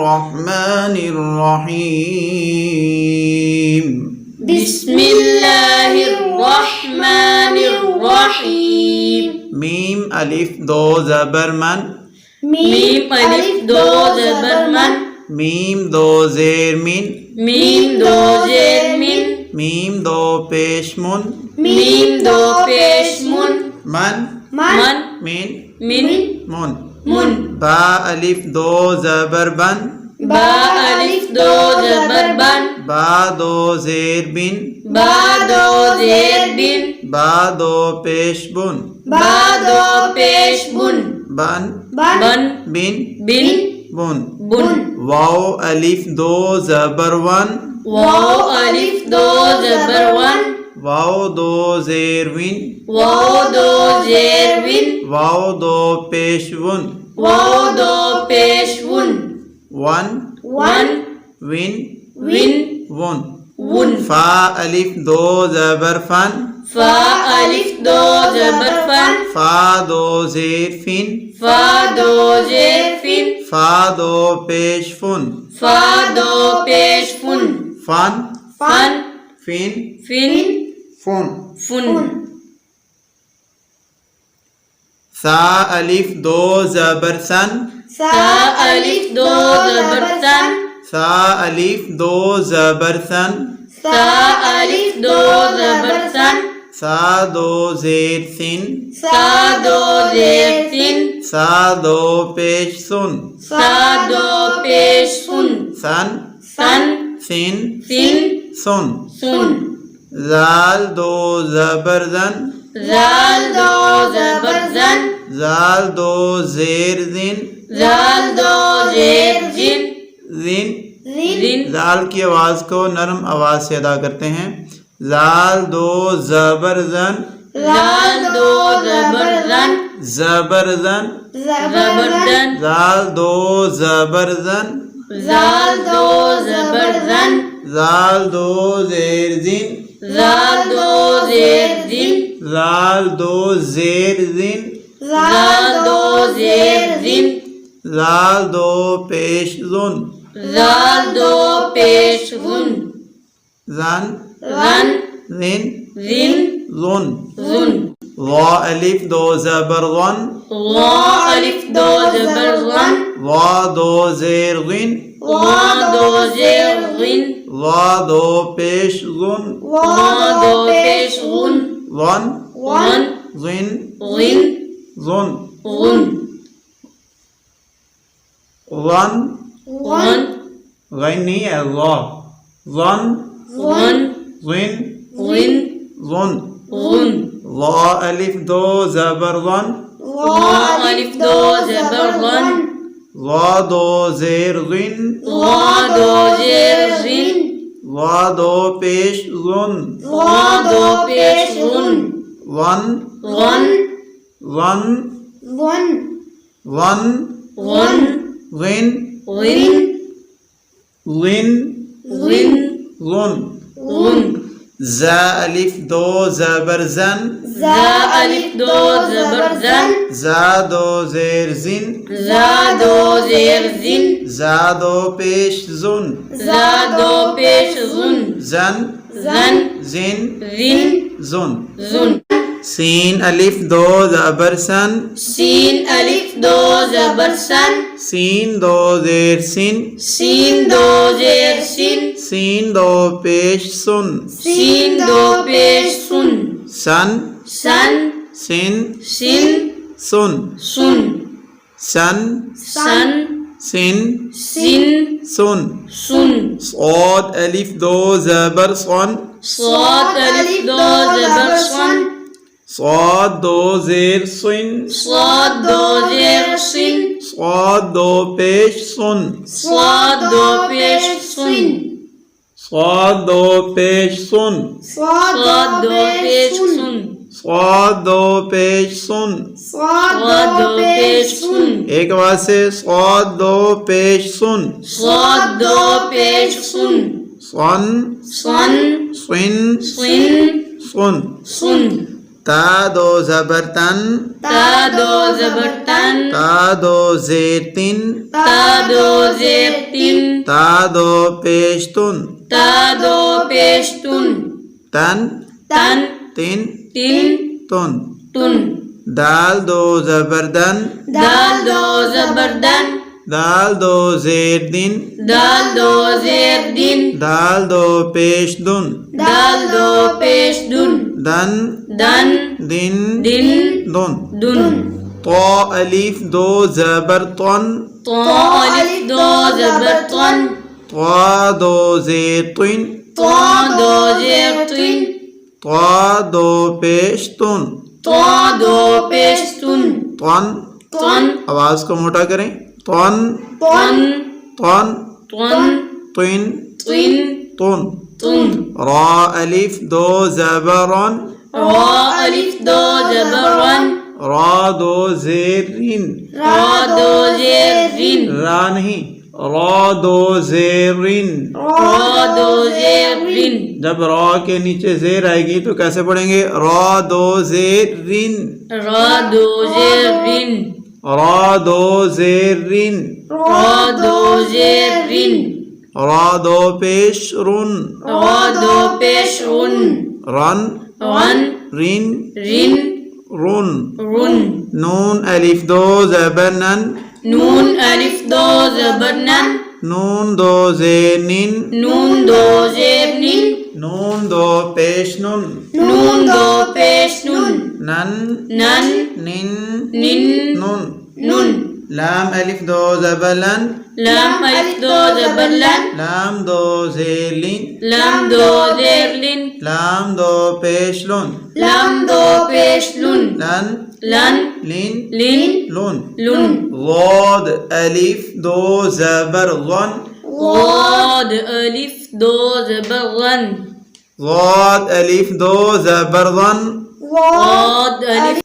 रहमानिर रहीम। बिस्मिल्लाहिर्रहमानिर्रहीम। मीम अलिफ दो ज़बर मन। मीम अलिफ दो ज़बर मन। मीम दो ज़ेर मिन। मीम दो ज़ेर मिन। मीम दो पेश मुन। मीम दो पेश मुन। मन मन मिन मिन मुन। मुन। बा अलिफ दो ज़बर बन। बा अलिफ दो ज़बर बन। बा दो ज़ेर बिन। बा दो ज़ेर बिन। बा दो पेश बुन। बा दो पेश बुन। बन बन बिन बिन बुन। बुन। वाव अलिफ दो ज़बर वन। वाव अलिफ दो ज़बर वन। वाव दो ज़ेर विन। वाव दो ज़ेर विन। वाव दो पेश वुन। वाव दो पेश वुन। वन वन विन विन वुन। वुन। फा अलिफ दो ज़बर फन। फा अलिफ दो ज़बर फन। फा दो ज़ेर फिन। फा दो ज़ेर फिन। फा दो पेश फुन। फा दो पेश फुन। फन फन फिन फिन फुन। फुन। सा अलिफ दो ज़बर सन। सा अलिफ दो ज़बर सन। सा अलिफ दो ज़बर सन। सा अलिफ दो ज़बर सन। सा दो ज़ेर सिन। सा दो ज़ेर सिन। सा दो पेश सुन। सा दो पेश सुन। सन सन सिन सिन सुन। सुन। ज़ाल दो ज़बर ज़न। ज़ाल दो ज़बर ज़न। ज़ाल दो ज़ेर ज़िन। ज़ाल दो ज़ेर ज़िन। ज़िन ज़िन। ज़ाल की आवाज़ को नरम आवाज़ से अदा करते हैं। ज़ाल दो ज़बर ज़न। ज़ाल दो ज़बर ज़न। ज़बर ज़न। ज़बर ज़न। ज़ाल दो ज़बर ज़न। ज़ाल दो ज़बर ज़न। ज़ाल दो ज़ेर ज़िन। ज़ाल दो ज़ेर ज़िन। ज़ाल दो ज़ेर ज़िन। ज़ाल दो ज़ेर ज़िन। ज़ाल दो पेश ज़ुन। ज़ाल दो पेश ज़ुन। ज़न ज़न ज़िन ज़िन ज़ुन। ज़ुन। वा अलिफ दो ज़बर वन। वा अलिफ दो ज़बर वन। वा दो ज़ेर ग़िन। वा दो ज़ेर ग़िन। वा दो पेश ज़ुन। वा दो पेश ग़ुन। वन वन ग़िन ग़िन ज़ुन। ग़ुन। वन वन ग़ैन नहीं है वा। वन वन ग़िन ग़िन ज़ुन। ग़ुन। वा अलिफ दो ज़बर वन। वा अलिफ दो ज़बर वन। वा दो ज़ेर ग़िन। वा दो ज़ेर ज़िन। वा दो पेश ज़ुन। वा दो पेश ज़ुन। वन वन वन वन वन वन ग़िन ग़िन ग़िन ग़िन ज़ुन। ग़ुन। ज़ा अलिफ दो ज़बर ज़न। ज़ा अलिफ दो ज़बर ज़न। ज़ा दो ज़ेर ज़िन। ज़ा दो ज़ेर ज़िन। ज़ा दो पेश ज़ुन। ज़ा दो पेश ज़ुन। ज़न ज़न ज़िन ज़िन ज़ुन। ज़ुन। सीन अलिफ दो ज़बर सन। सीन अलिफ दो ज़बर सन। सीन दो ज़ेर सिन। सीन दो ज़ेर सिन। सीन दो पेश सुन। सीन दो पेश सुन। सन सन सिन सिन सुन। सुन। सन सन सिन सिन सुन। सुन। صاد अलिफ दो ज़बर सन। صاد अलिफ दो ज़बर सन। صاد दो ज़ेर सिन। صاد दो ज़ेर सिन। صاد दो पेश सुन। صاد दो पेश सुन। صاد दो पेश सुन। صاد दो पेश सुन। صاد दो पेश सुन। صاد दो पेश सुन। एक आवाज से صاد दो पेश सुन। صاد दो पेश सुन। सन सन सिन सिन सुन। सुन। ता दो ज़बर तन ता दो ज़बर तन ता दो ज़ेर तिन ता दो ज़ेर तिन ता दो पेश तुन ता दो पेश तुन तन तन तिन तिन तुन तुन दाल दो ज़बर दन दाल दो ज़बर दन दाल दो ज़ेर दिन दाल दो ज़ेर दिन दाल दो पेश दुन दाल दो पेश दुन दन दन दिन दिन दुन दुन तो अलिफ दो ज़बर तन तो अलिफ दो ज़बर तन तो दो ज़ेर तिन तो दो ज़ेर तिन तो दो पेश तुन तो दो पेश तुन तन तन आवाज़ को मोटा करें तन तन तन तन तिन तिन तुन तुन रा अलिफ दो ज़बरन रा अलिफ दो ज़बरन रा दो ज़ेर रिन रा दो ज़ेर रिन रा नहीं रा दो ज़ेर रिन रा दो ज़ेर रिन जब रा के नीचे ज़ेर आएगी तो कैसे पढ़ेंगे रा दो ज़ेर रिन रा दो ज़ेर रिन रा दो ज़ेर रिन रा दो ज़ेर रिन रा दो पेश रुन रा दो पेश रुन रन रन रिन रिन रुन रुन नून अलिफ दो ज़बर नन नून अलिफ दो ज़बर नन नून दो ज़ेर निन नून दो ज़ेर निन नून दो पेश नुन नून दो पेश नून नन नन निन निन नुन नून लाम अलिफ दो ज़बर लन लाम अलिफ दो ज़बर लन लाम दो ज़ेर लिन लाम दो ज़ेर लिन लाम दो पेश लुन लाम दो पेश लुन लन लन लिन लिन लुन लुन ज़ाद अलिफ दो ज़बर ज़न ज़ाद अलिफ दो ज़बर ज़न ज़ाद अलिफ दो ज़बर ज़न ज़ाद अलिफ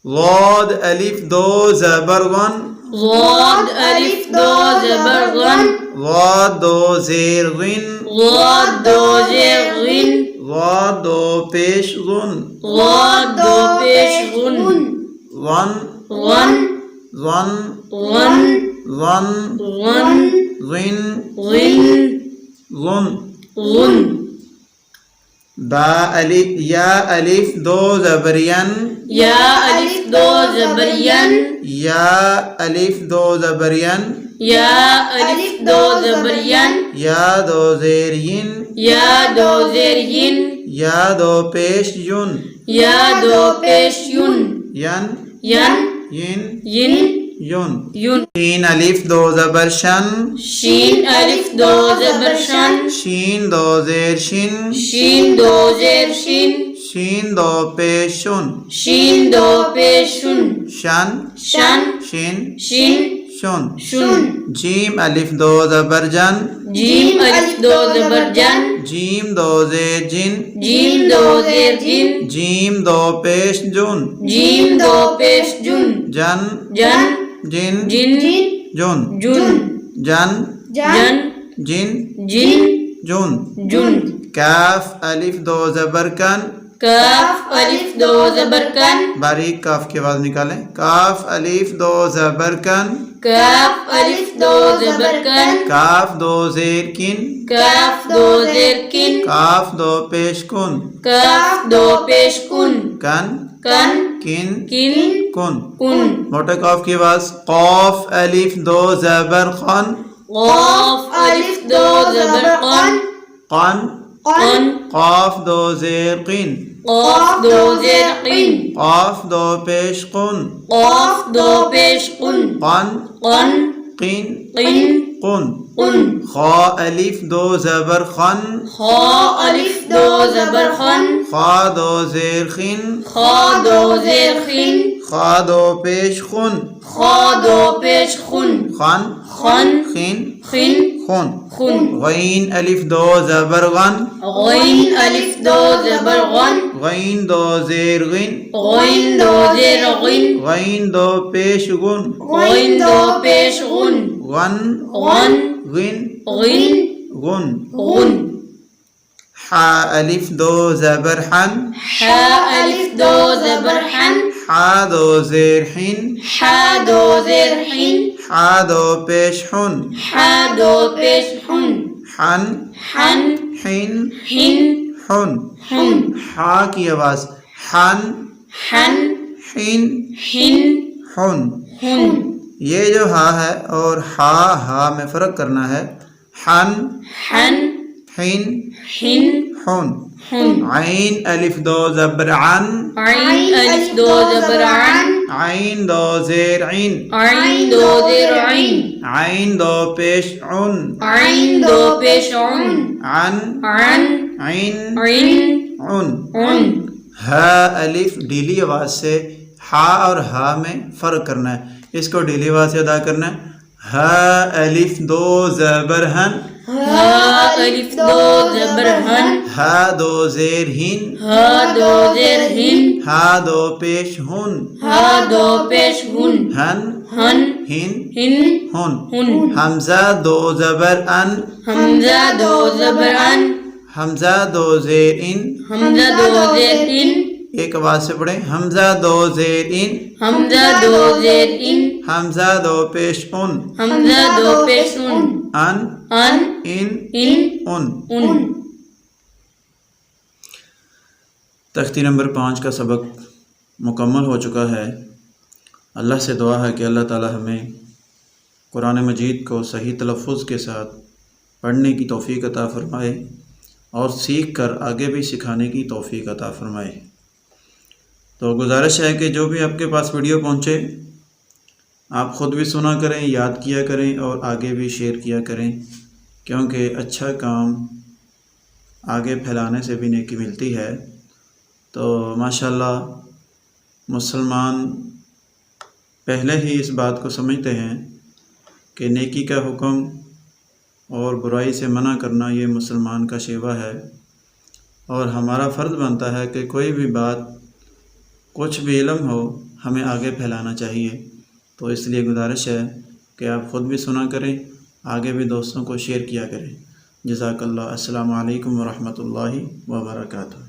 ज़ाद अलिफ दो ज़बर ज़न ज़ाद अलिफ दो ज़बर ज़न ज़ाद दो ज़ेर ग़िन ज़ाद दो ज़ेर ग़िन ज़ाद दो पेश ज़ुन ज़ाद दो पेश ग़ुन ज़न ग़न ज़न ग़न ज़न ग़न ग़िन ग़िन ज़ुन ग़ुन बा अलिफ या अलिफ दो ज़बरियन या अलिफ दो ज़बरियन या अलिफ दो ज़बरियन या अलिफ दो ज़बरियन या दो ज़ेरियन या दो ज़ेरियन या दो पेश युन या दो पेश युन यन यन यिन यिन युन युन शीन अलिफ दो ज़बर शन शीन अलिफ दो ज़बर शन शीन दो ज़ेर शिन शीन दो ज़ेर शीन शीन दो पेश शुन शीन दो पेश शुन शन शन शिन शिन शुन शुन जीम अलिफ दो ज़बर जन जीम अलिफ दो ज़बर जन जीम दो ज़ेर जिन जीम दो ज़ेर जिन जीम दो पेश जुन जीम दो पेश जुन जन जन जिन जिन जुन जुन जन जन जिन जिन जुन जुन काफ अलिफ दो ज़बर कन काफ अलिफ दो ज़बर कन बारीक काफ की आवाज़ निकालें काफ अलिफ दो ज़बर कन काफ अलिफ दो ज़बर कन काफ दो ज़ेर किन काफ दो ज़ेर किन काफ दो पेश कुन काफ दो पेश कुन कन कन किन किन कुन कुन मोटे काफ की आवाज़ कौफ अलिफ दो ज़बर खन क़ाफ अलिफ दो ज़बर क़न कन क़न कौफ दो ज़ेर किन क़ाफ दो ज़ेर क़िन कौफ दो पेश कुन क़ाफ दो पेश कुन कन क़न किन क़िन कुन कुन खा अलिफ दो ज़बर खन खा अलिफ दो ज़बर खन खा दो ज़ेर खिन खा दो ज़ेर खिन खा दो पेश खुन खा दो पेश खुन खन खन खिन खिन खुन खुन गईन अलिफ दो ज़बर गन गईन अलिफ दो ज़बर गन गईन दो ज़ेर गिन गईन दो ज़ेर गिन गईन दो पेश गुन गईन दो पेश गुन गन गन गिन गिन गुन गुन हा अलिफ दो ज़बर हन, हा अलिफ दो ज़बर हन, हा दो ज़ेर हिन, हा दो ज़ेर हिन, हा दो पेश हुन, हा दो पेश हुन, हन हन हिन हिन हुन। हुन, हा की आवाज़ हन हन हिन हिन हुन। हुन। ये जो हा है और हा में फ़र्क करना है। हन हन हिन हिन हुन। हुन। आइन अलिफ दो ज़बर अन, आइन अलिफ दो ज़बर अन, आइन दो ज़ेर इन, आइन दो ज़ेर आइन, आइन दो पेश उन, आइन दो पेश उन, अन अन आइन आइन उन। उन। हा अलिफ ढीली आवाज़ से हा और हा में फ़र्क करना है। इसको ढीली आवाज़ से अदा करना है। हा अलिफ दो ज़बर हन, हा अलिफ दो ज़बर हन, हा दो ज़ेर हिन, हा दो ज़ेर हिन, हा दो पेश हुन, हा दो पेश हुन, हन हन हिन हिन हुन। हुन। हमज़ा दो ज़बर अन, हमज़ा दो ज़बर अन, हमज़ा दो ज़ेर इन, हमज़ा दो ज़ेर इन, एक आवाज़ से पढ़ें। हमज़ा दो ज़ेर इन, हमज़ा दो ज़ेर इन, हमज़ा दो पेश उन, हमज़ा दो पेश उन, अन अन इन इन उन। उन। तख्ती नंबर 5 का सबक मुकम्मल हो चुका है। अल्लाह से दुआ है कि अल्लाह ताला हमें कुरान मजीद को सही तलफ़ुज़ के साथ पढ़ने की तौफ़ीक अता फ़रमाए और सीख कर आगे भी सिखाने की तौफ़ीक अता फ़रमाए। तो गुजारिश है कि जो भी आपके पास वीडियो पहुँचे आप ख़ुद भी सुना करें, याद किया करें और आगे भी शेयर किया करें, क्योंकि अच्छा काम आगे फैलाने से भी नेकी मिलती है। तो माशाल्लाह मुसलमान पहले ही इस बात को समझते हैं कि नेकी का हुक्म और बुराई से मना करना ये मुसलमान का शेवा है और हमारा फ़र्ज़ बनता है कि कोई भी बात, कुछ भी इल्म हो, हमें आगे फैलाना चाहिए। तो इसलिए गुजारिश है कि आप ख़ुद भी सुना करें, आगे भी दोस्तों को शेयर किया करें। जज़ाकल्लाह। अस्सलामु अलैकुम व रहमतुल्लाहि व बरकातुहू।